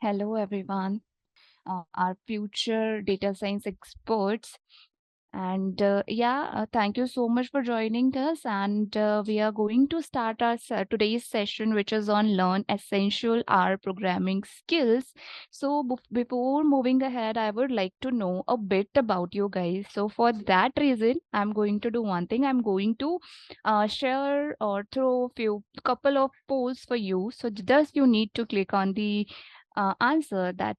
Hello, everyone, our future data science experts. And thank you so much for joining us. And we are going to start our today's session, which is on learn essential R programming skills. So before moving ahead, I would like to know a bit about you guys. So for that reason, I'm going to do one thing. I'm going to share or throw a few couple of polls for you. So just you need to click on the answer that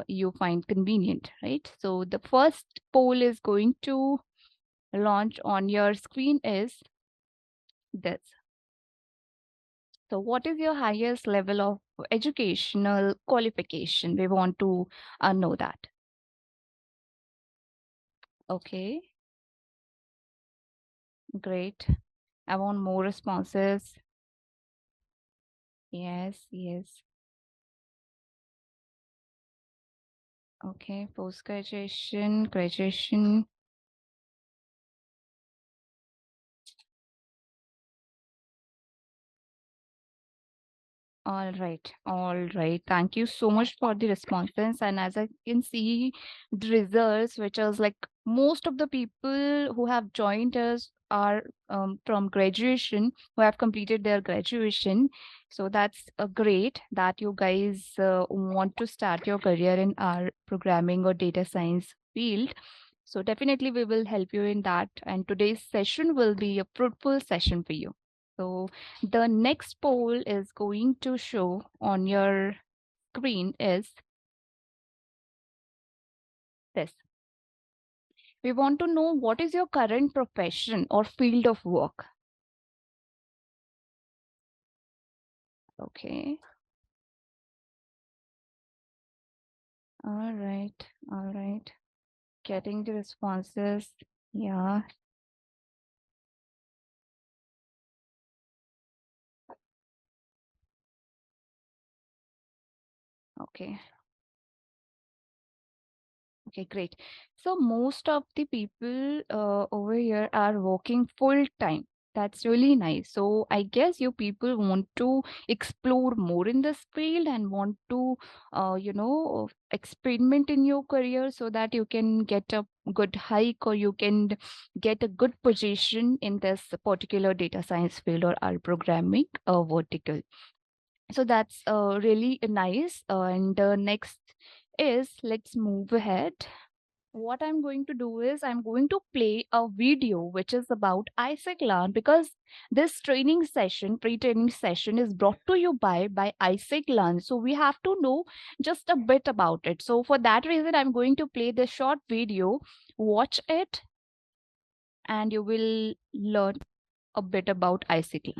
you find convenient, right? So the first poll is going to launch on your screen is this. So what is your highest level of educational qualification? We want to know that. Okay, great. I want more responses. Yes, yes. Okay, post-graduation, graduation. All right, all right. Thank you so much for the responses. And as I can see, the results, which is like most of the people who have joined us are from graduation, who have completed their graduation. So that's great that you guys want to start your career in our programming or data science field. So definitely we will help you in that. And today's session will be a fruitful session for you. So the next poll is going to show on your screen is this. We want to know what is your current profession or field of work. Okay. All right. All right. Getting the responses. Yeah. Okay. Okay, great. So most of the people over here are working full time. That's really nice. So I guess you people want to explore more in this field and want to, experiment in your career so that you can get a good hike or you can get a good position in this particular data science field or our programming vertical. So that's really nice. And next is let's move ahead. What I'm going to do is I'm going to play a video which is about AISECT because this training session, pre-training session is brought to you by AISECT. So we have to know just a bit about it. So for that reason, I'm going to play this short video, watch it, and you will learn a bit about AISECT.